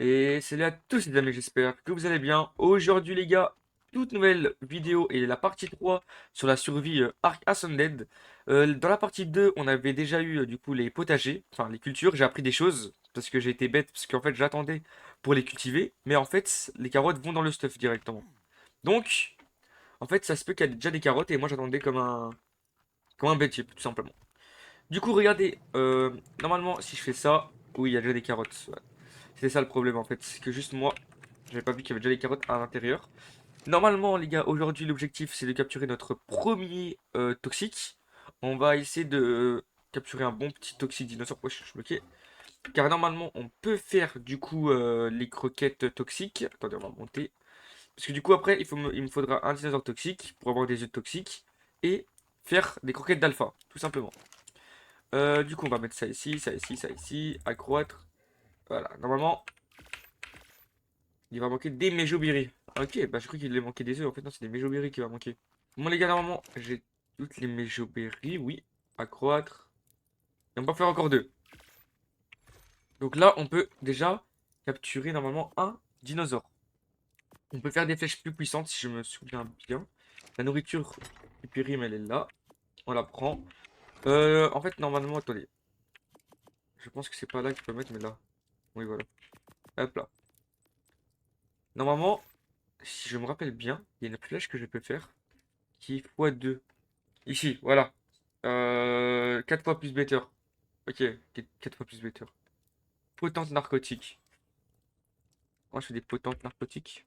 Et salut à tous les amis, j'espère que vous allez bien. Aujourd'hui les gars, toute nouvelle vidéo et la partie 3 sur la survie Ark Ascended. Dans la partie 2, on avait déjà eu du coup les potagers, enfin les cultures. J'ai appris des choses parce que j'ai été bête, parce qu'en fait j'attendais pour les cultiver. Mais en fait, les carottes vont dans le stuff directement. Donc, en fait, ça se peut qu'il y ait déjà des carottes et moi j'attendais comme un bêtier, tout simplement. Du coup, regardez, normalement si je fais ça, oui, il y a déjà des carottes. Ouais. C'est ça le problème en fait, c'est que juste moi, j'avais pas vu qu'il y avait déjà les carottes à l'intérieur. Normalement, les gars, aujourd'hui, l'objectif, c'est de capturer notre premier toxique. On va essayer de capturer un bon petit toxique dinosaure. Ouais, je suis bloqué. Car normalement, on peut faire du coup les croquettes toxiques. Attendez, on va monter. Parce que du coup, après, il me faudra un dinosaure toxique pour avoir des œufs toxiques. Et faire des croquettes d'alpha, tout simplement. Du coup, on va mettre ça ici, ça ici, ça ici. Accroître. Voilà, normalement, il va manquer des méjobiri. Ok, bah je crois qu'il allait manquer des œufs. En fait, non, c'est des méjobiri qui va manquer. Bon, les gars, normalement, j'ai toutes les méjoberi. Oui, accroître. Et on va en faire encore deux. Donc là, on peut déjà capturer normalement un dinosaure. On peut faire des flèches plus puissantes si je me souviens bien. La nourriture du périm, elle est là. On la prend. En fait, normalement, attendez. Je pense que c'est pas là qu'il faut mettre, mais là. Oui, voilà. Hop là. Normalement, si je me rappelle bien, il y a une flèche que je peux faire qui est x2. Ici, voilà. 4 fois plus better. Ok, 4 fois plus better. Potente narcotique. Moi, je fais des potentes narcotiques.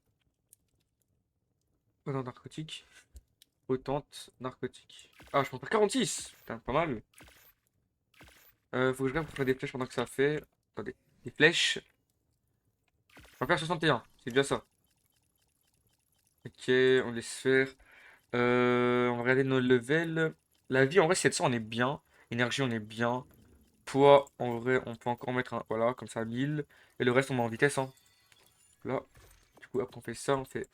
Potente narcotique. Potente narcotique. Ah, je peux en faire 46. Putain, pas mal. Faut que je regarde pour faire des flèches pendant que ça fait. Attendez. Des flèches. Je vais en faire 61. C'est déjà ça. Ok, on laisse faire. On va regarder nos levels. La vie, en vrai, 700, on est bien. Énergie, on est bien. Poids, en vrai, on peut encore mettre un. Voilà, comme ça, 1000. Et le reste, on met en vitesse, hein. Là. Du coup, après, on fait ça, on fait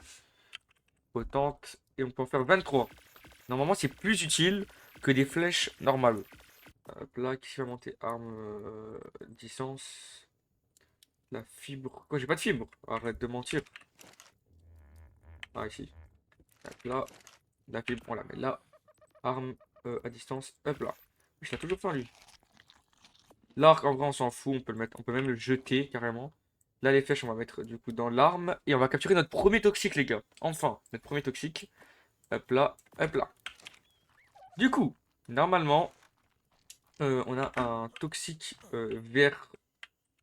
potente. Et on peut en faire 23. Normalement, c'est plus utile que des flèches normales. Hop là, qui va monter? Arme, distance. La fibre. Quoi, j'ai pas de fibre? Arrête de mentir. Ah, ici. Hop là. La fibre, on la met là. Arme à distance. Hop là. Je l'ai toujours faim, lui. L'arc, en vrai, on s'en fout. On peut le mettre. On peut même le jeter carrément. Là, les flèches, on va mettre du coup dans l'arme. Et on va capturer notre premier toxique, les gars. Enfin, notre premier toxique. Hop là. Hop là. Du coup, normalement, on a un toxique vert.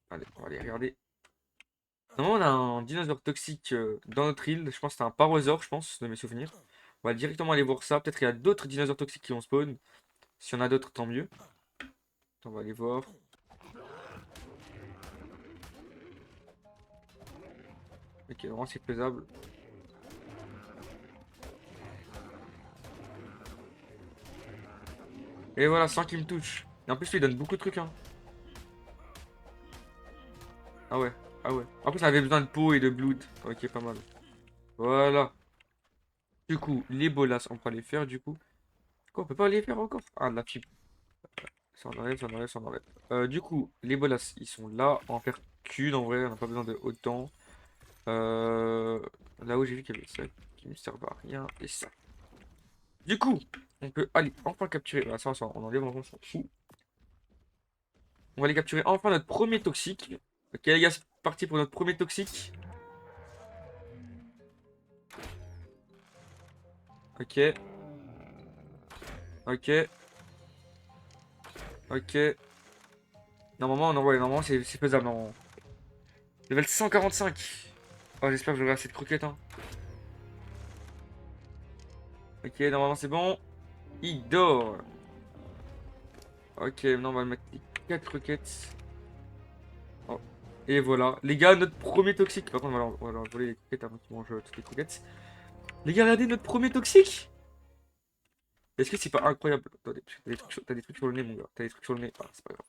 Allez, on va aller regarder. Normalement, on a un dinosaure toxique dans notre île. Je pense que c'était un parosaure, je pense, de mes souvenirs. On va directement aller voir ça. Peut-être qu'il y a d'autres dinosaures toxiques qui vont spawn. S'il y en a d'autres, tant mieux. On va aller voir. Ok, vraiment, c'est faisable. Et voilà, sans qu'il me touche. Et en plus, lui, il donne beaucoup de trucs, hein. Ah ouais, ah ouais. En plus, on avait besoin de peau et de blood. Ok, pas mal. Voilà. Du coup, les bolas, on peut les faire, du coup. Quoi, on peut pas les faire encore? Ah, de la fibre. Ça en enlève, ça en enlève, ça en enlève. Du coup, les bolas, ils sont là. On va en faire qu'une, en vrai, on n'a pas besoin de autant. Euh, Là où j'ai vu qu'il y avait ça qui ne servent à rien. Et ça. Du coup, on peut aller enfin capturer. Bah, ça, on enlève, on s'en fout. On va aller capturer enfin notre premier toxique. Ok, les gars, c'est parti pour notre premier toxique. Ok, ok, ok. Normalement, non, ouais, normalement, c'est faisable. Non. Level 145. Oh, j'espère que j'aurai assez de croquettes, hein. Ok, normalement, c'est bon. Il dort. Ok, maintenant, on va mettre les 4 croquettes. Oh. Et voilà. Les gars, notre premier toxique. Par contre, on va leur voler les croquettes avant qu'ils mangent toutes les croquettes. Les gars, regardez notre premier toxique. Est-ce que c'est pas incroyable? Attendez, parce que t'as des trucs sur le nez, mon gars. T'as des trucs sur le nez. Ah, c'est pas grave.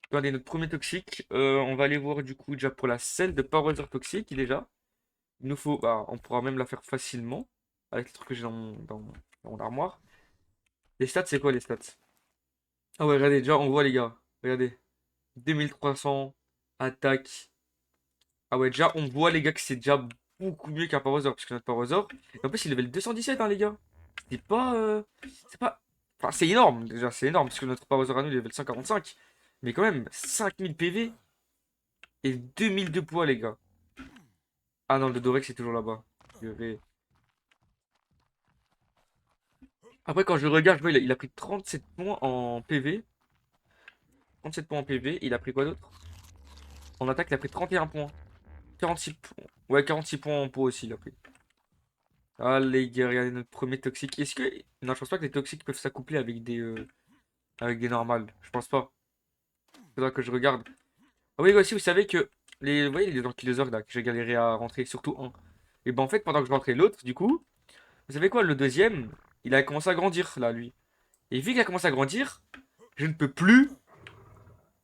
Regardez, notre premier toxique. On va aller voir du coup déjà pour la selle de Power toxique déjà. Il nous faut. Bah, on pourra même la faire facilement. Avec les trucs que j'ai dans mon armoire. Les stats, c'est quoi les stats? Ah ouais, regardez, déjà, on voit les gars. Regardez. 2300, attaque. Ah ouais, déjà, on voit, les gars, que c'est déjà beaucoup mieux qu'un Parosaur. Parce que notre Parosaur, et en plus, il est level 217, hein, les gars. C'est pas. C'est pas. Enfin, c'est énorme, déjà, c'est énorme. Parce que notre Parosaur à nous, il est level 145. Mais quand même, 5000 PV et 2000 de poids, les gars. Ah non, le Dodorex, c'est toujours là-bas. Purée. Après, quand je regarde, je vois, il a pris 37 points en PV. 37 points en PV. Il a pris quoi d'autre? En attaque, il a pris 31 points. 46 points. Ouais, 46 points en pot aussi, il a pris. Ah, les gars, regardez notre premier toxique. Est-ce que. Non, je pense pas que les toxiques peuvent s'accoupler avec des normales. Je pense pas. Faudra que je regarde. Ah oui, aussi, vous savez que. Vous voyez les ankylosaures là, que j'ai galéré à rentrer, surtout un. Et ben en fait, pendant que je rentrais l'autre, du coup, vous savez quoi, le deuxième, il a commencé à grandir là, lui. Et vu qu'il a commencé à grandir, je ne peux plus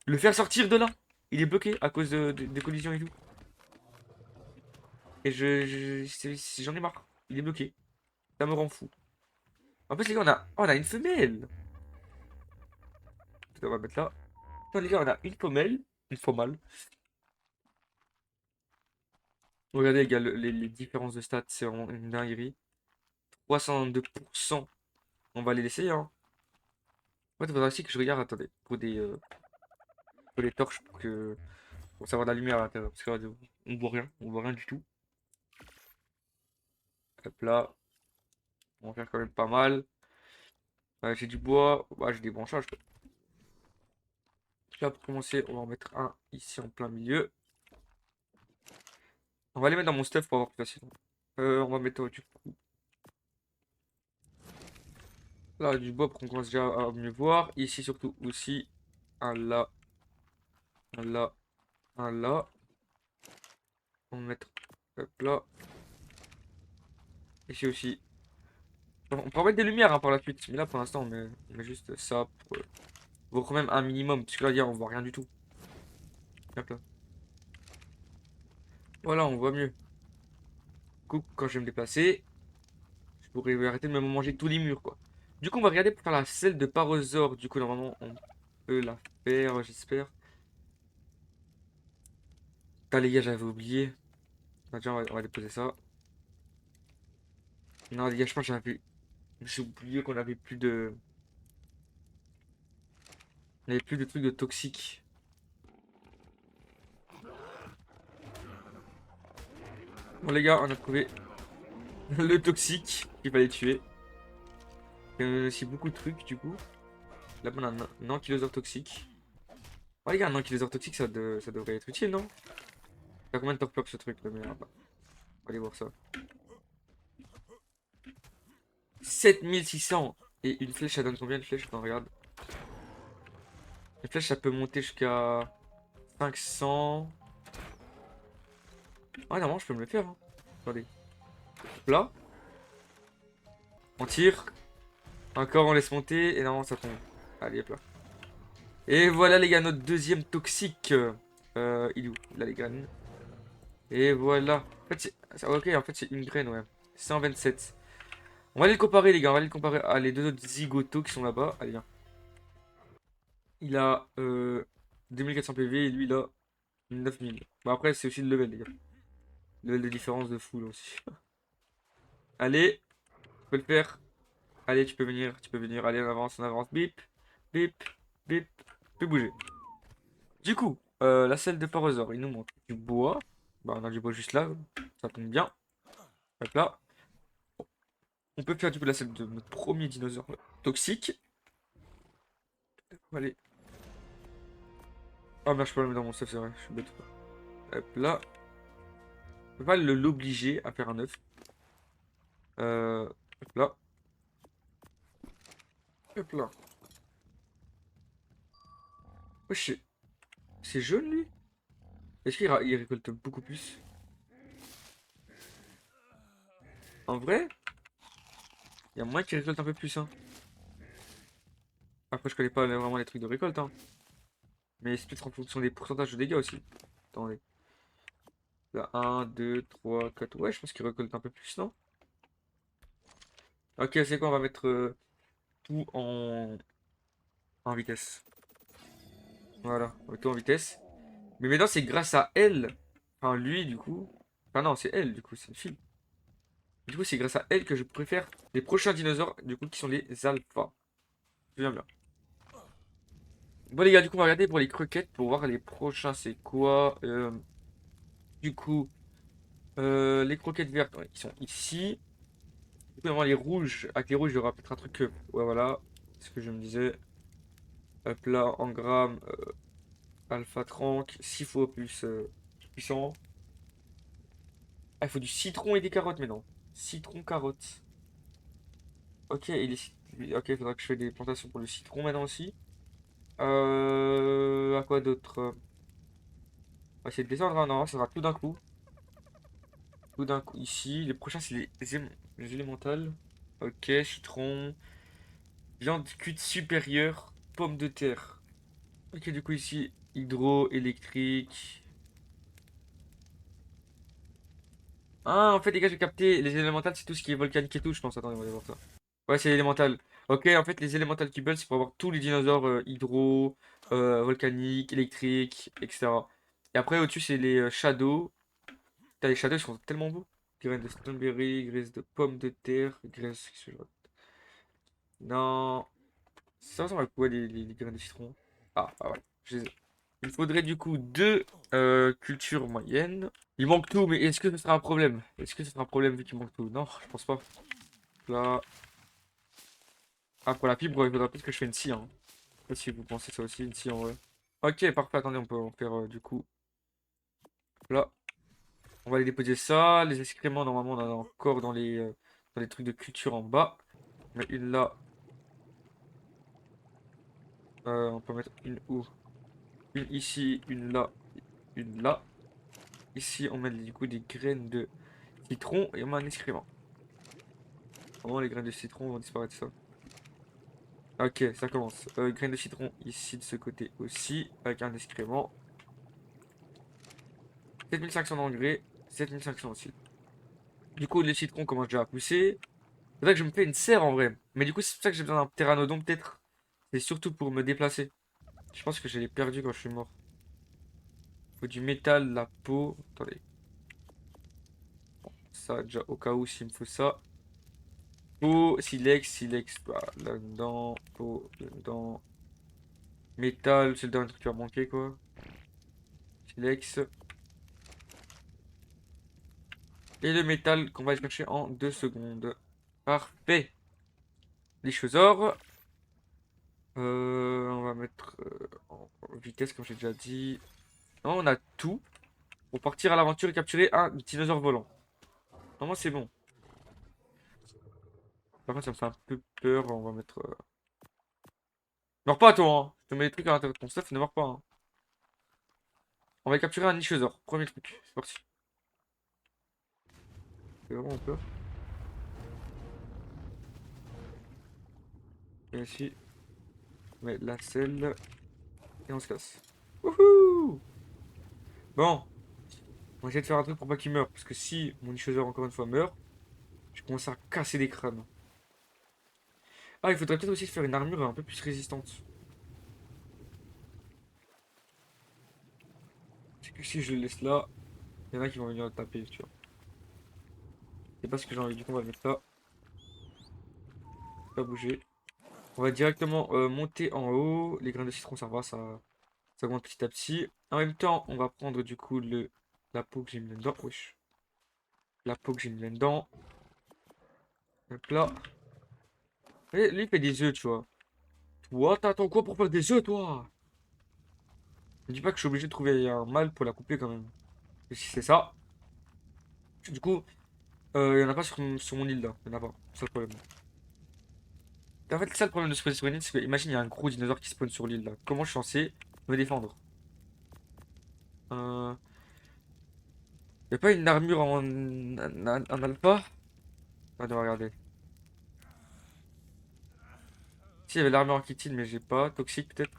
le faire sortir de là. Il est bloqué à cause des collisions et tout. Et j'en ai marre. Il est bloqué. Ça me rend fou. En plus, les gars, on a une femelle. Putain, on va mettre là. Non, les gars, on a une femelle. Une femelle. Regardez, les gars, les différences de stats, c'est vraiment une dinguerie. 62%. On va les laisser, hein. En fait, il faudra aussi que je regarde, attendez, pour des torches pour savoir de la lumière à l'intérieur. Parce que là, on voit rien du tout. Hop là, on va faire quand même pas mal. Ouais, j'ai du bois, ouais, j'ai des branchages, quoi. Là, pour commencer, on va en mettre un ici en plein milieu. On va les mettre dans mon stuff pour avoir plus facile. On va mettre du coup là du bois pour qu'on commence déjà à mieux voir. Ici surtout aussi un là, un là, un là. On va mettre hop là. Ici aussi. On peut en mettre des lumières hein, par la suite. Mais là pour l'instant on met juste ça pour quand même un minimum. Parce que là on voit rien du tout. Hop là. Voilà, on voit mieux. Du coup, quand je vais me déplacer, je pourrais arrêter de me manger tous les murs quoi. Du coup on va regarder pour faire la selle de Parosaur. Du coup normalement on peut la faire, j'espère. Putain les gars j'avais oublié. Ah, déjà, on va déposer ça. Non, les gars, je pense que j'ai oublié qu'on avait plus de. On avait plus de trucs de toxiques. Bon, les gars, on a trouvé le toxique qu'il fallait tuer. Il y a aussi beaucoup de trucs, du coup. Là-bas, on a un ankylosaure toxique. Oh, les gars, un ankylosaure toxique, ça devrait être utile, non? T'as combien de top pop ce truc de merde? On va aller voir ça. 7600. Et une flèche, ça donne combien de flèches? Attends, regarde. Une flèche, ça peut monter jusqu'à 500. Ah, normalement, je peux me le faire. Hein. Attendez. Là. On tire. Encore, on laisse monter. Et normalement, ça tombe. Allez, hop là. Et voilà, les gars, notre deuxième toxique. Il est où? Là, les graines. Et voilà. En fait, ok, en fait, c'est une graine, ouais. 127. On va aller le comparer, les gars. On va aller le comparer à les deux autres zigotos qui sont là-bas. Allez, viens. Il a 2400 PV et lui, il a 9000. Bon, après, c'est aussi le level, les gars. Level de différence de fou, là aussi. Allez, tu peux le faire. Allez, tu peux venir, tu peux venir. Allez, on avance, on avance. Bip, bip, bip. Tu peux bouger. Du coup, la selle de Parosaur, il nous manque du bois. Bah, on a du bois juste là, ça tombe bien. Hop là. On peut faire du coup la selle de notre premier dinosaure toxique. Allez. Ah merde, je peux pas le mettre dans mon stuff, c'est vrai, je suis bête. Hop là. On peut pas l'obliger à faire un œuf. Hop là. Hop là. Wesh, c'est jaune lui? Est-ce qu'il récolte beaucoup plus? En vrai, il y a moins qu'il récolte un peu plus, hein. Après, je connais pas vraiment les trucs de récolte, hein. Mais c'est peut-être en fonction des pourcentages de dégâts aussi. Attendez. Là, 1, 2, 3, 4. Ouais, je pense qu'il récolte un peu plus, non? Ok, c'est quoi? On va mettre tout en vitesse. Voilà, on va tout en vitesse. Mais maintenant, c'est grâce à elle. Enfin, lui, du coup. Enfin, non, c'est elle, du coup, c'est une fille. Du coup, c'est grâce à elle que je préfère les prochains dinosaures, du coup, qui sont les alphas. Bien, bien. Bon, les gars, du coup, on va regarder pour les croquettes pour voir les prochains, c'est quoi. Du coup, les croquettes vertes, ouais, ils sont ici. Du coup, normalement, les rouges, avec les rouges, il y aura peut-être un truc. Ouais, voilà. C'est ce que je me disais. Hop là, en grammes, alpha tranq, 6 fois plus puissant. Ah, il faut du citron et des carottes maintenant. Citron, carottes. Ok, ok, il faudra que je fasse des plantations pour le citron maintenant aussi. À quoi d'autre? On va essayer de descendre, hein. Non, ça sera tout d'un coup. Tout d'un coup ici. Les prochains, c'est les élémentales. Ok, citron. Viande cuite supérieure. Pomme de terre. Ok, du coup ici, hydroélectrique. Ah, en fait, les gars, j'ai capté. Les élémentales, c'est tout ce qui est volcanique et tout, je pense. Attendez, on va aller voir ça. Ouais, c'est élémental. Ok, en fait, les élémentales qui veulent, c'est pour avoir tous les dinosaures hydro, volcaniques, électriques, etc. Et après, au-dessus, c'est les shadows. Putain, les shadows, ils sont tellement beaux. Graines de strawberry, graines de pommes de terre, graines. Qu'est-ce que non. Ça ressemble à quoi les graines de citron? Ah ouais. Il faudrait du coup deux cultures moyennes. Il manque tout, mais est-ce que ce sera un problème? Est-ce que ce sera un problème vu qu'il manque tout? Non, je pense pas. Là. Ah, pour la fibre, il faudra peut-être que je fasse une scie, hein. Je sais pas si vous pensez ça aussi, une scie en vrai. Ok, parfait. Attendez, on peut en faire du coup. Là, on va aller déposer ça. Les excréments, normalement, on en a encore dans les trucs de culture en bas. Mais une là. On peut mettre une où? Une ici, une là, une là. Ici, on met du coup des graines de citron et on met un excrément. Comment les graines de citron vont disparaître ça? Ok, ça commence. Graines de citron ici de ce côté aussi, avec un excrément. 7500 d'engrais, 7500 aussi. Du coup, les citrons commencent déjà à pousser. C'est vrai que je me fais une serre en vrai. Mais du coup, c'est pour ça que j'ai besoin d'un pteranodon peut-être. C'est surtout pour me déplacer. Je pense que je l'ai perdu quand je suis mort. Faut du métal, la peau. Attendez. Ça, déjà, au cas où, s'il me faut ça. Peau, silex, bah, là-dedans. Peau, là-dedans. Métal, c'est le dernier truc qui va manquer, quoi. Silex. Et le métal qu'on va aller chercher en 2 secondes. Parfait. Les chaussures. On va mettre en vitesse, comme j'ai déjà dit. Non, on a tout pour partir à l'aventure et capturer un dinosaure volant. Normalement, c'est bon. Par contre, ça me fait un peu peur. On va mettre. Meurs pas, toi, hein. Je te mets des trucs à l'intérieur de ton stuff, ne meurs pas, hein. On va capturer un nichosaure. Premier truc. C'est parti. J'ai vraiment peur. Et ici, on met la selle. Et on se casse. Wouhou! Bon, on va essayer de faire un truc pour pas qu'il meure. Parce que si mon nichosaure, encore une fois, meurt, je commence à casser des crânes. Ah, il faudrait peut-être aussi faire une armure un peu plus résistante. C'est que si je le laisse là, il y en a qui vont venir le taper, tu vois. C'est pas ce que j'ai envie. Du coup, on va le mettre là. Pas bouger. On va directement monter en haut. Les grains de citron, ça va, ça augmente petit à petit. En même temps, on va prendre du coup la peau que j'ai mis là-dedans. Wesh. La peau que j'ai mis là-dedans. Hop là. Et lui, il fait des œufs, tu vois. Toi, t'attends quoi pour faire des œufs, toi? Ne dis pas que je suis obligé de trouver un mâle pour la couper quand même. Et si c'est ça, du coup, il y en a pas sur mon île là. Il y en a pas. C'est ça le problème. En fait, c'est ça le problème de se poser sur une île, c'est que imagine il y a un gros dinosaure qui spawn sur l'île là. Comment je suis censé me défendre? Euh... Y a pas une armure en alpha? Attends, regarder. Si, il y avait l'armure en kitine, mais j'ai pas. Toxique peut-être?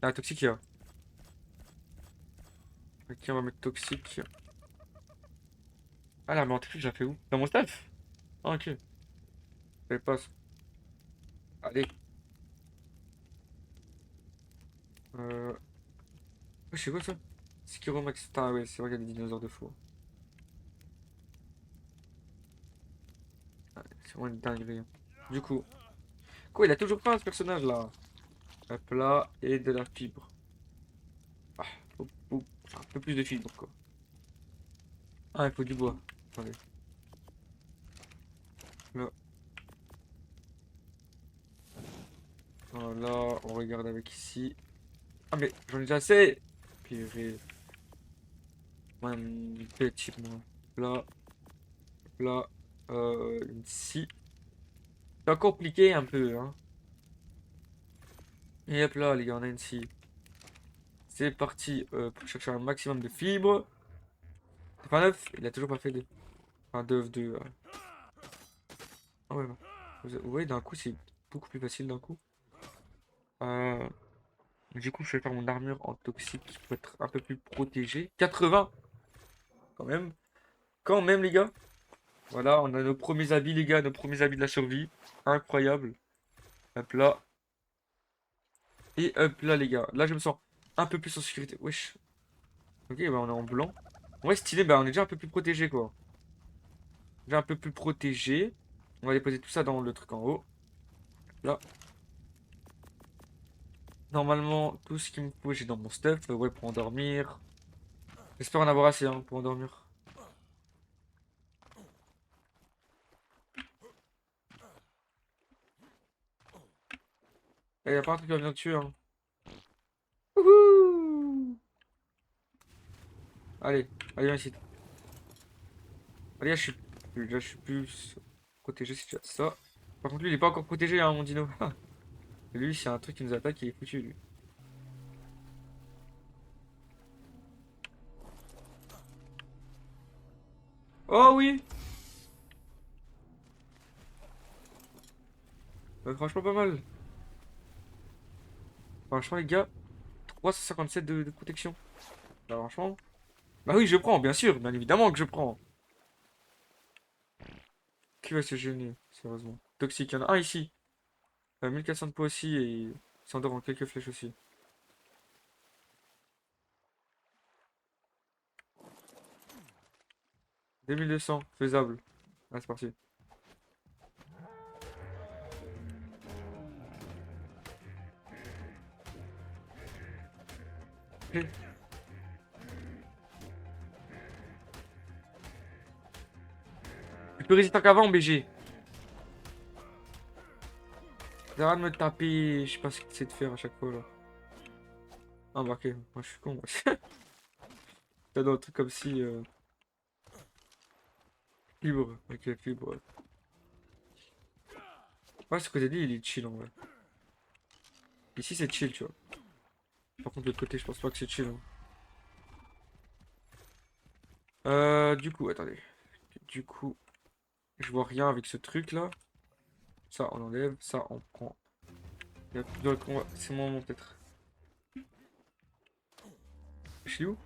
Ah, toxique, il y a. Ok, on va mettre toxique. Ah, l'armure en toxique, j'ai fait où? Dans mon staff? Ah, ok. Je pas. Allez. Euh... Oh, c'est quoi ça? Skiromax. Putain, ouais, c'est vrai qu'il y a des dinosaures de fou. Ouais, c'est vraiment une dinguerie, hein. Du coup. Quoi, il a toujours pas ce personnage là. Hop là. Et de la fibre. Ah, un peu plus de fibre quoi. Ah, il faut du bois. Attendez. Là. Voilà, on regarde avec ici. Ah, mais j'en ai déjà assez. Purée. Ouais, une petite, moi. Là, là, ici. C'est compliqué un peu, hein. Et hop là, les gars, on a une scie. C'est parti pour chercher un maximum de fibres. C'est pas neuf, il a toujours pas fait deux. Enfin, deux. Ah ouais, bah. Vous voyez, d'un coup, c'est beaucoup plus facile d'un coup. Euh, du coup, je vais faire mon armure en toxique pour être un peu plus protégé. 80, quand même. Quand même, les gars. Voilà, on a nos premiers habits, les gars, nos premiers habits de la survie. Incroyable. Hop là. Et hop là, les gars. Là, je me sens un peu plus en sécurité. Wesh. Ok, bah on est en blanc. Ouais, stylé, bah on est déjà un peu plus protégé, quoi. Déjà un peu plus protégé. On va déposer tout ça dans le truc en haut. Là. Normalement, tout ce qu'il me faut, j'ai dans mon stuff. Ouais, pour endormir. J'espère en avoir assez, hein, pour endormir. Eh, y a pas un truc qui va venir me tuer, hein. Wouhou! Allez, allez, viens ici. Allez, là, je suis plus protégé si tu as ça. Par contre, lui, il est pas encore protégé, hein, mon dino. Lui, c'est un truc qui nous attaque, il est foutu, lui. Oh oui! Franchement, pas mal. Franchement, les gars, 357 de protection. Bah, franchement. Bah oui, je prends, bien sûr, bien évidemment que je prends. Qui va se gêner, sérieusement? Toxique, il y en a un ici. 1400 de poids aussi et il s'endort en quelques flèches aussi. 2200, faisable. Ah, c'est parti. Tu peux résister qu'avant, BG. T'arrêtes de me taper, je sais pas ce que c'est de faire à chaque fois là. Ah, bah ok, moi je suis con. Moi. T'as dans un truc comme si. Fibre, ok, fibre. Ouais, ouais, ce côté dit, il est chill en vrai. Ici c'est chill, tu vois. Par contre, de l'autre côté, je pense pas que c'est chill, hein. Du coup, attendez. Du coup, je vois rien avec ce truc là. Ça, on enlève. Ça, on prend. C'est mon moment peut-être. Je suis où?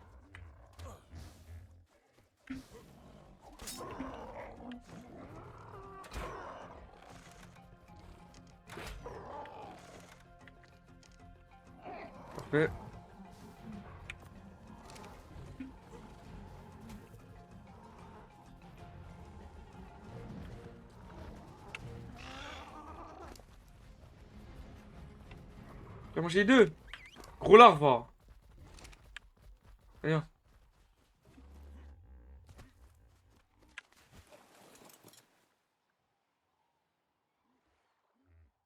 Parfait. J'ai mangé les deux. Gros larve. Rien.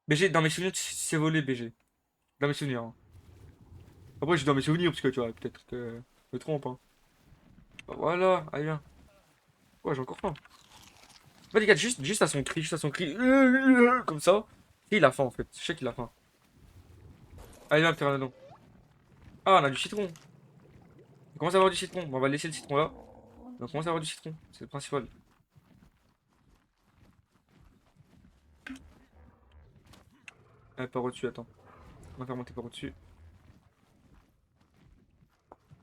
BG, dans mes souvenirs, c'est volé, BG. Dans mes souvenirs, hein. Après, je suis dans mes souvenirs, parce que tu vois, peut-être que je me trompe, hein. Bah, voilà, allez, viens. Ouais, j'ai encore faim. En fait, les gars, juste à son cri, juste à son cri. Comme ça. Et il a faim, en fait. Je sais qu'il a faim. Allez, viens, Pteranodon. Ah, on a du citron. On commence à avoir du citron. Bon, on va laisser le citron là. On commence à avoir du citron. C'est le principal. Par au-dessus, attends. On va faire monter par au-dessus.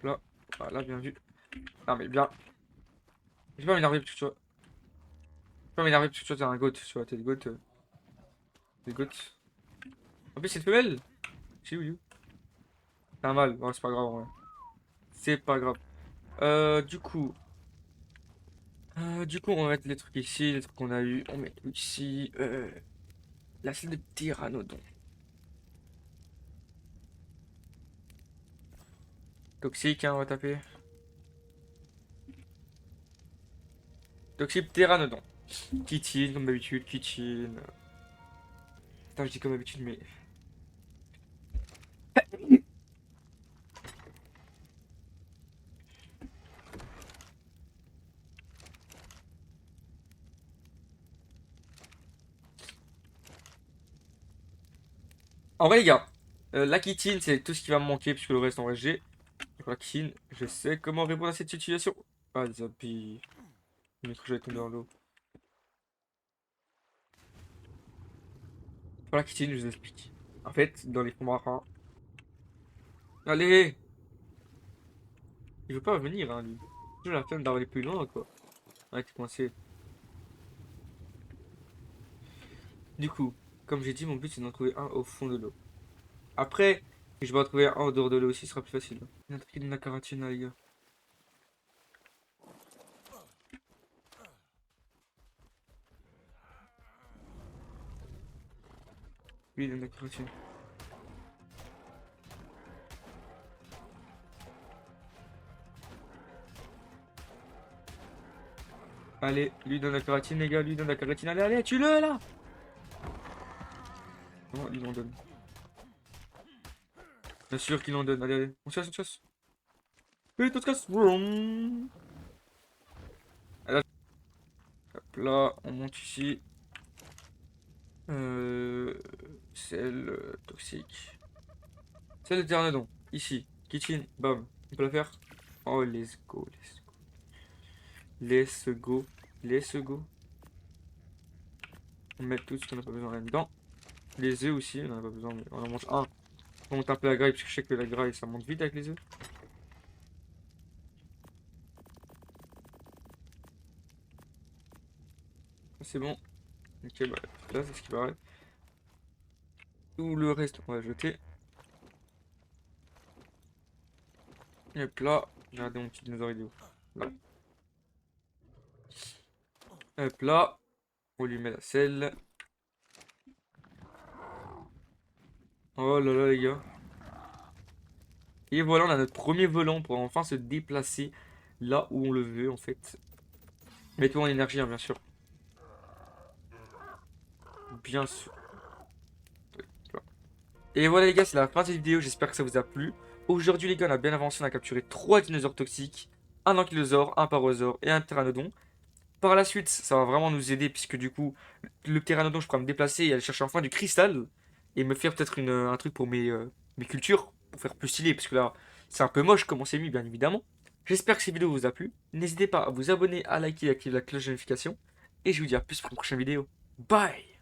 Là. Voilà, bien vu. Ah, mais bien. J'ai pas m'énerver parce que tu vois. J'ai pas m'énerver parce que tu vois, t'es un goat. Tu vois, t'es des goats. Des goats. En plus, c'est une femelle. C'est où, you? C'est un mâle. Ouais, c'est pas grave, ouais. C'est pas grave. Du coup, on va mettre les trucs ici, les trucs qu'on a eu. On met tout ici. La salle de pteranodon. Toxique, hein, on va taper. Toxique pteranodon. Chitine, comme d'habitude, chitine. Putain, je dis comme d'habitude, mais. En vrai, les gars, la chitine, c'est tout ce qui va me manquer, puisque le reste, en vrai, j'ai. Donc, la chitine, je sais comment répondre à cette situation. Ah, Zapi. Je vais tomber dans l'eau. Pour la chitine, je vous explique. En fait, dans les fonds marins. Allez! Il veut pas revenir, hein, lui. J'ai la flemme d'aller plus loin, quoi. Ouais, t'es coincé. Du coup, comme j'ai dit, mon but c'est d'en trouver un au fond de l'eau. Après, si je vais en trouver un en dehors de l'eau aussi, ce sera plus facile. Il y a un truc de la caratine là, les gars. Oui, il y a de la caratine. Allez, lui donne la caratine, les gars, lui donne la caratine. Allez, allez, tue-le là! Non, il en donne. Bien sûr qu'il en donne. Allez, allez, on se casse, on se casse. Oui, on se casse. Vroom. Allez, hop là, on monte ici. Euh, Sel toxique. Sel de Pteranodon. Ici. Kitchen. Bam. On peut la faire. Oh, let's go. Let's go. Let's go. On met tout ce qu'on n'a pas besoin là-dedans. Les œufs aussi, on n'en a pas besoin, mais on en mange un. On monte un peu la graille, parce que je sais que la graille ça monte vite avec les œufs. C'est bon. Ok, bah là c'est ce qui paraît. Tout le reste, on va jeter. Et hop là, regardez mon petit dinosaure idéal. Là. Hop là, on lui met la selle. Oh là là les gars. Et voilà, on a notre premier volant pour enfin se déplacer là où on le veut en fait. Mettons en énergie, hein, bien sûr. Bien sûr. Et voilà les gars, c'est la fin de cette vidéo, j'espère que ça vous a plu. Aujourd'hui les gars, on a bien avancé, on a capturé 3 dinosaures toxiques, un ankylosaure, un parasaure et un pteranodon. Par la suite, ça va vraiment nous aider puisque du coup, le pteranodon, je pourrais me déplacer et aller chercher enfin du cristal et me faire peut-être un truc pour mes cultures, pour faire plus stylé, parce que là, c'est un peu moche comme on s'est mis, bien évidemment. J'espère que cette vidéo vous a plu. N'hésitez pas à vous abonner, à liker et à activer la cloche de notification. Et je vous dis à plus pour une prochaine vidéo. Bye!